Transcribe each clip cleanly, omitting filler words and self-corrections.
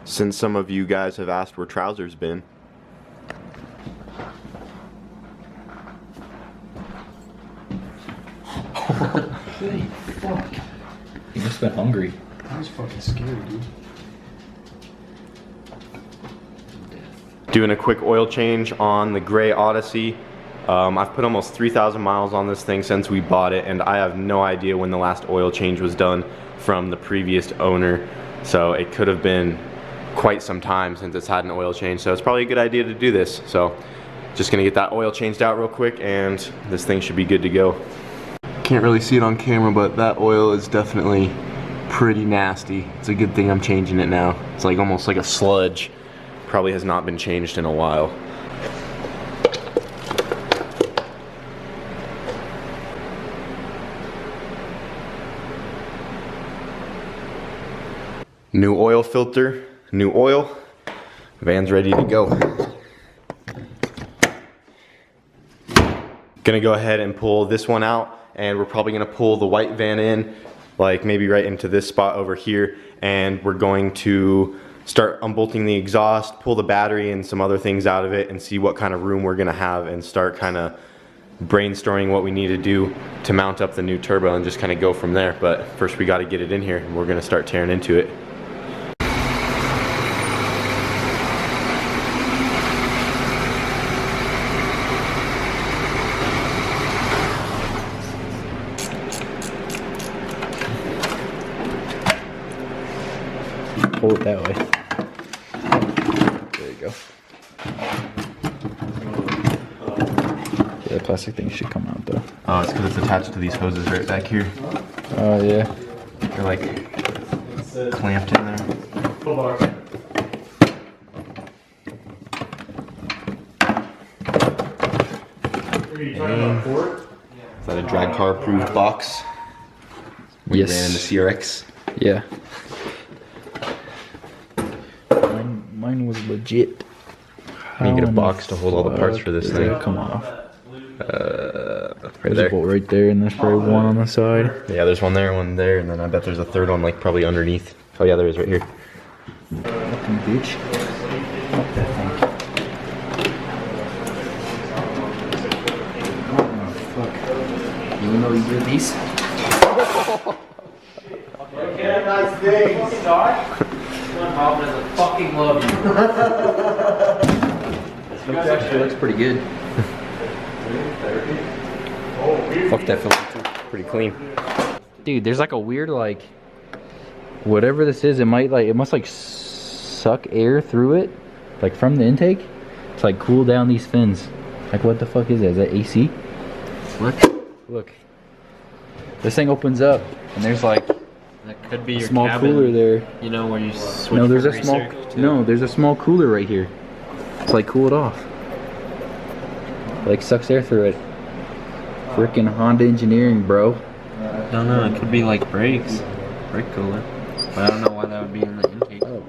Since some of you guys have asked where Trousers been. Holy fuck. He must have been hungry. I was fucking scared, dude. Doing a quick oil change on the gray Odyssey. I've put almost 3,000 miles on this thing since we bought it, and I have no idea when the last oil change was done from the previous owner. So it could have been quite some time since it's had an oil change. So it's probably a good idea to do this. So just gonna get that oil changed out real quick, and this thing should be good to go. Can't really see it on camera, but that oil is definitely pretty nasty. It's a good thing I'm changing it now. It's like almost like a sludge. Probably has not been changed in a while. New oil filter, new oil. Van's ready to go. Gonna go ahead and pull this one out, and we're probably gonna pull the white van in, like maybe right into this spot over here, and we're going to start unbolting the exhaust, pull the battery and some other things out of it, and see what kind of room we're gonna have, and start kind of brainstorming what we need to do to mount up the new turbo and just kind of go from there. But first we got to get it in here, and we're gonna start tearing into it. Pull it that way. There you go. Yeah, the plastic thing should come out though. Oh, it's because it's attached to these hoses right back here. Oh yeah. They're like clamped in there. Is that a drag car approved box? Yes. Ran in the CRX. Yeah. Mine was legit. You get a box to hold all the parts for this thing. Come on. Right There's there. a bolt right there, and there's probably one on the side. Yeah, there's one there, and then I bet there's a third one, like probably underneath. Oh yeah, there is right here. Fucking bitch. Fuck that thing. Oh fuck. You know you did these? Okay, nice thing, Star. Mom doesn't fucking love you. It actually looks pretty good. Fuck that filter, pretty clean. Dude, there's like a weird like whatever this is, it must like suck air through it, like from the intake, to like cool down these fins. Like what the fuck is that? Is that AC? Look. This thing opens up and there's like That could be a your small cabin, cooler there. You know, where you switch No, there's from a small racer to- no, there's a small cooler right here. It's like cool it off. Like sucks air through it. Freaking Honda engineering, bro. No, it could be like brakes, brake cooler. But I don't know why that would be in the intake. Oh.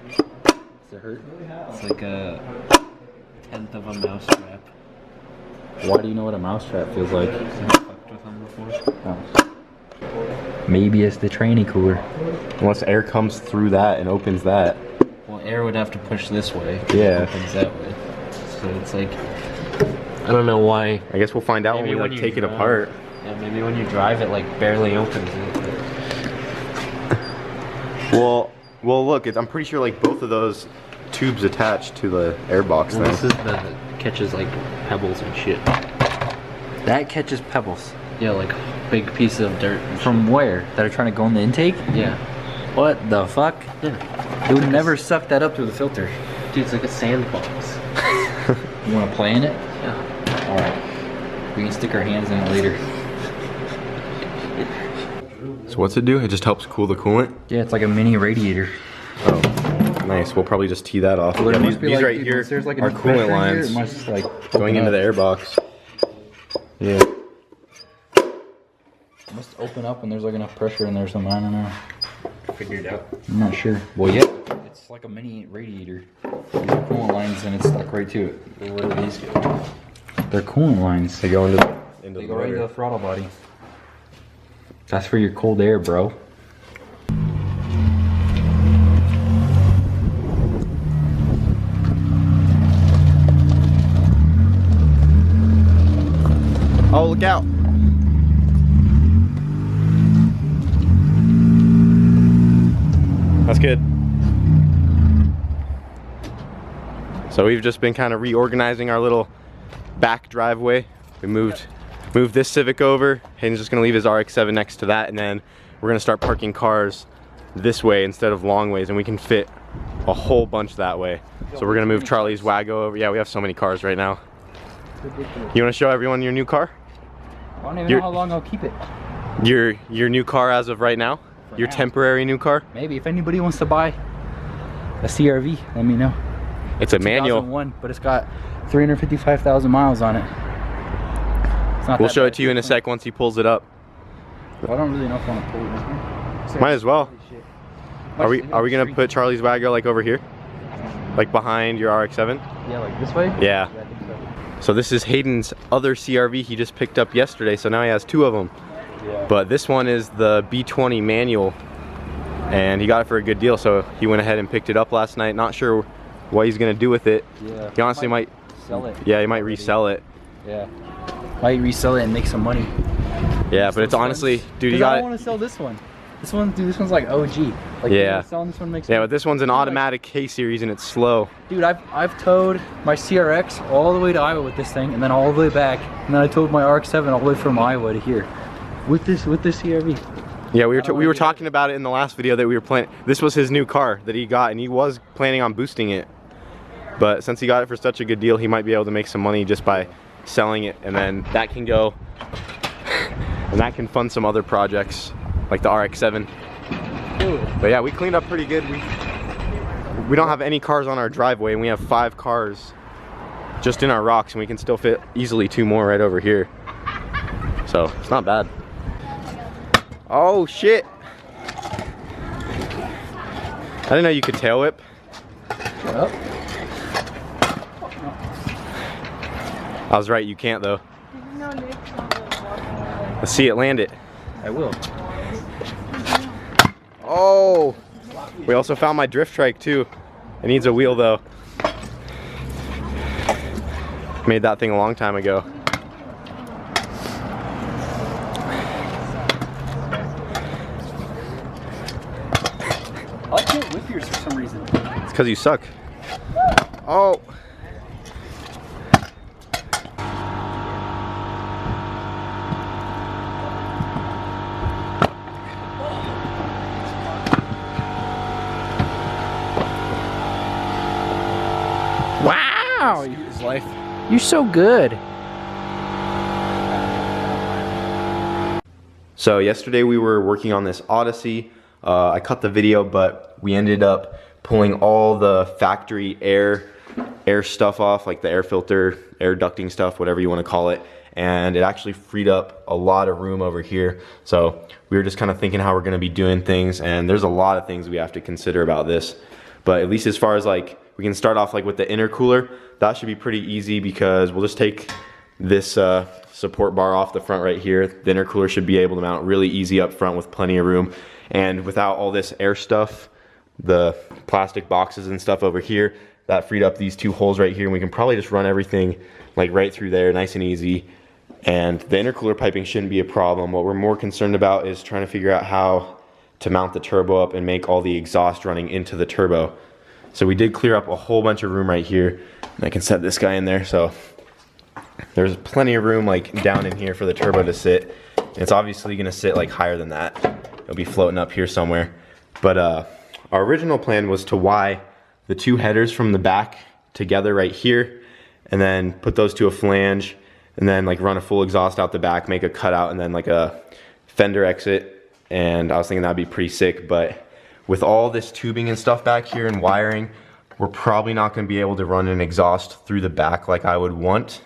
Does it hurt? It's like a tenth of a mouse trap. Why do you know what a mousetrap feels like? I fucked with them before. Oh. Maybe it's the tranny cooler. Unless air comes through that and opens that. Well, air would have to push this way. Yeah. It opens that way. So it's like, I don't know why. I guess we'll find out Maybe when we when like you take it drive. apart. Yeah, maybe when you drive it, like barely opens it. Well, look, I'm pretty sure like both of those tubes attached to the airbox Well, this thing. is the catches like pebbles and shit. That catches pebbles. Yeah, like big pieces of dirt. And From where? That are trying to go in the intake? shit. Yeah. What the fuck? Yeah. It would never suck that up through the filter. Dude, it's like a sandbox. You want to play in it? Yeah. Alright. We can stick our hands in it later. So what's it do? It just helps cool the coolant? Yeah, it's like a mini radiator. Oh, nice. We'll probably just tee that off. Well, Yeah, it these must be these like- right dude, here once there's like are enough pressure coolant in here, lines it must like going open into up. the airbox. Yeah. It must open up when there's like enough pressure in there or something. I don't know. Figured out. I'm not sure. Well, yeah, it's like a mini radiator. These are coolant lines and it's stuck right to it. And where do these go? They're coolant lines. They go into They the go right into motor. the throttle body. That's for your cold air, bro. Oh, look out. That's good. So we've just been kind of reorganizing our little back driveway. We moved this Civic over. Hayden's just gonna leave his RX-7 next to that, and then we're gonna start parking cars this way instead of long ways, and we can fit a whole bunch that way. So we're gonna move Charlie's Wago over. Yeah, we have so many cars right now. Ridiculous. You wanna show everyone your new car? I don't even know how long I'll keep it. Your new car as of right now? Your temporary new car? Maybe if anybody wants to buy a CRV, let me know. It's a manual. 2001, but it's got 355,000 miles on it. It's not We'll that show bad. it to you in a sec once he pulls it up. I don't really know if I want to pull it in. Might as well. Are we gonna Street. put Charlie's Wago like over here? Like behind your RX-7? Yeah, like this way? Yeah. I think so. So this is Hayden's other CRV he just picked up yesterday, so now he has two of them. Yeah. But this one is the B20 manual, and he got it for a good deal, so he went ahead and picked it up last night. Not sure what he's gonna do with it. Yeah. He honestly might sell it. Yeah, he might resell it. Yeah. Might resell it and make some money. Yeah, but it's honestly, dude, you I got don't want to sell this one. This one, dude, this one's like OG. Like, Yeah. selling this one makes Yeah, but this one's an automatic K series and it's slow. Dude, I've towed my CRX all the way to Iowa with this thing, and then all the way back, and then I towed my RX-7 all the way from Iowa to here with this CRV. Yeah, we were talking about it in the last video that we were planning. This was his new car that he got, and he was planning on boosting it. But since he got it for such a good deal, he might be able to make some money just by selling it, and then that can go and that can fund some other projects like the RX-7. But yeah, we cleaned up pretty good. We don't have any cars on our driveway, and we have 5 cars just in our rocks, and we can still fit easily 2 more right over here. So it's not bad. Oh shit! I didn't know you could tail whip. Shut up. I was right, you can't though. Let's see it land it. I will. Oh! We also found my drift trike too. It needs a wheel though. Made that thing a long time ago. I can't whip yours for some reason. It's because you suck. Oh! Wow! His life. You're so good. So yesterday we were working on this Odyssey. I cut the video, but we ended up pulling all the factory air stuff off, like the air filter, air ducting stuff, whatever you want to call it. And it actually freed up a lot of room over here. So we were just kind of thinking how we're going to be doing things, and there's a lot of things we have to consider about this. But at least as far as like, we can start off like with the intercooler. That should be pretty easy because we'll just take this support bar off the front right here. The intercooler should be able to mount really easy up front with plenty of room. And without all this air stuff, the plastic boxes and stuff over here, that freed up these 2 holes right here, and we can probably just run everything like right through there, nice and easy. And the intercooler piping shouldn't be a problem. What we're more concerned about is trying to figure out how to mount the turbo up and make all the exhaust running into the turbo. So we did clear up a whole bunch of room right here, and I can set this guy in there. So there's plenty of room like down in here for the turbo to sit. It's obviously gonna sit like higher than that. It'll be floating up here somewhere. But our original plan was to Y the 2 headers from the back together right here, and then put those to a flange, and then like run a full exhaust out the back, make a cutout, and then like a fender exit. And I was thinking that'd be pretty sick, but with all this tubing and stuff back here and wiring, we're probably not gonna be able to run an exhaust through the back like I would want.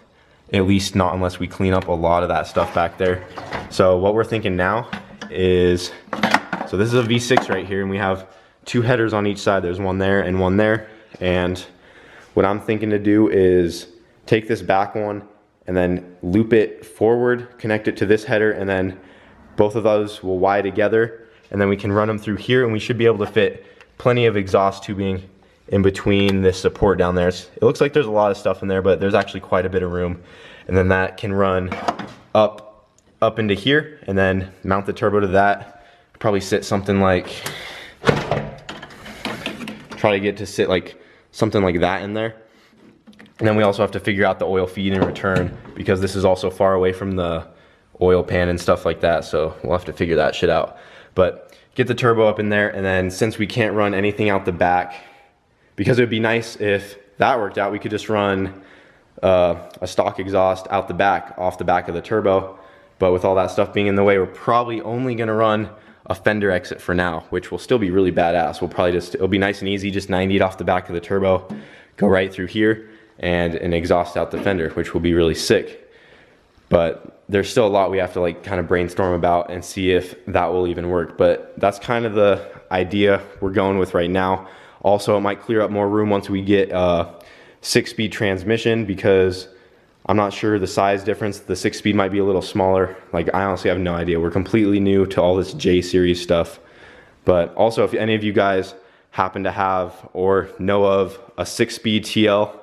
At least not unless we clean up a lot of that stuff back there. So what we're thinking now is, so this is a V6 right here, and we have 2 headers on each side. There's one there and one there. And what I'm thinking to do is take this back one and then loop it forward, connect it to this header, and then both of those will Y together, and then we can run them through here, and we should be able to fit plenty of exhaust tubing in between this support down there. It looks like there's a lot of stuff in there, but there's actually quite a bit of room. And then that can run up into here, and then mount the turbo to that. Probably sit something like, try to get to sit like something like that in there. And then we also have to figure out the oil feed in return, because this is also far away from the oil pan and stuff like that, so we'll have to figure that shit out. But get the turbo up in there, and then since we can't run anything out the back, because it would be nice if that worked out, we could just run a stock exhaust out the back, off the back of the turbo. But with all that stuff being in the way, we're probably only gonna run a fender exit for now, which will still be really badass. We'll probably just, it'll be nice and easy, just 90 it off the back of the turbo, go right through here, and an exhaust out the fender, which will be really sick. But there's still a lot we have to like kind of brainstorm about and see if that will even work. But that's kind of the idea we're going with right now. Also, it might clear up more room once we get a 6-speed transmission, because I'm not sure the size difference. The 6-speed might be a little smaller. Like, I honestly have no idea. We're completely new to all this J series stuff. But also, if any of you guys happen to have or know of a 6-speed TL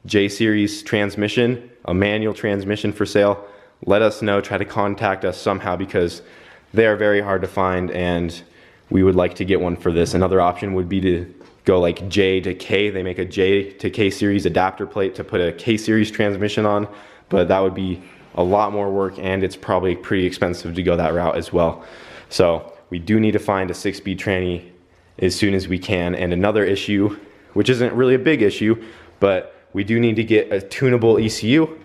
J series transmission, a manual transmission for sale, let us know. Try to contact us somehow, because they are very hard to find, and we would like to get one for this. Another option would be to go like J to K. They make a J to K series adapter plate to put a K series transmission on, but that would be a lot more work, and it's probably pretty expensive to go that route as well. So we do need to find a 6-speed tranny as soon as we can. And another issue, which isn't really a big issue, but we do need to get a tunable ECU,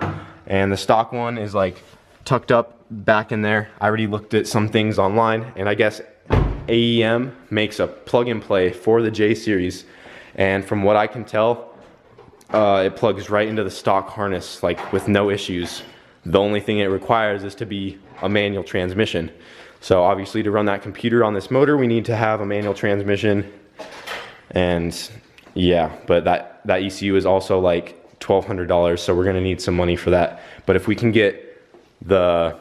and the stock one is like tucked up back in there. I already looked at some things online, and I guess AEM makes a plug and play for the J series, and from what I can tell, it plugs right into the stock harness like with no issues. The only thing it requires is to be a manual transmission. So obviously, to run that computer on this motor, we need to have a manual transmission. And yeah, but that ECU is also like $1,200, so we're gonna need some money for that. But if we can get the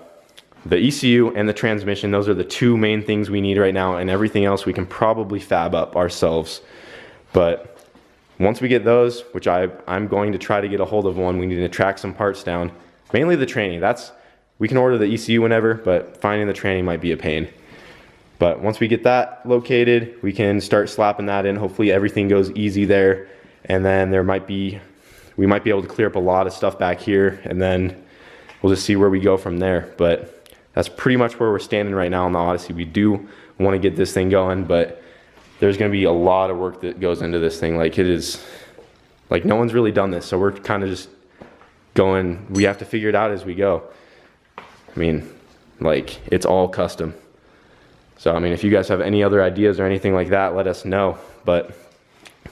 ECU and the transmission, those are the two main things we need right now, and everything else we can probably fab up ourselves. But once we get those, which I'm going to try to get a hold of one, we need to track some parts down, mainly the tranny. We can order the ECU whenever, but finding the tranny might be a pain. But once we get that located, we can start slapping that in. Hopefully everything goes easy there, and then we might be able to clear up a lot of stuff back here, and then we'll just see where we go from there. But that's pretty much where we're standing right now on the Odyssey. We do want to get this thing going, but there's going to be a lot of work that goes into this thing. Like, it is, like, no one's really done this, so we're kind of just going, we have to figure it out as we go. I mean, like, it's all custom. So, I mean, if you guys have any other ideas or anything like that, let us know. But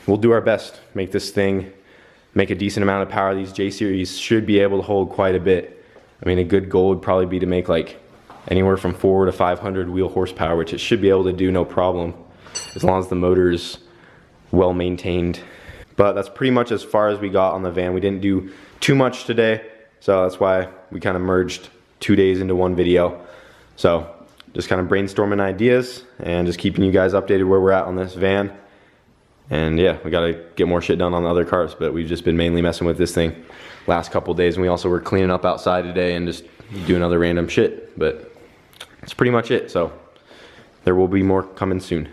we'll do our best, make this thing, make a decent amount of power. These J series should be able to hold quite a bit. I mean, a good goal would probably be to make like anywhere from 400 to 500 wheel horsepower, which it should be able to do no problem, as long as the motor is well maintained. But that's pretty much as far as we got on the van. We didn't do too much today, so that's why we kind of merged 2 days into one video. So just kind of brainstorming ideas and just keeping you guys updated where we're at on this van. And yeah, we got to get more shit done on the other cars, but we've just been mainly messing with this thing last couple days, and we also were cleaning up outside today and just doing other random shit. But that's pretty much it. So there will be more coming soon.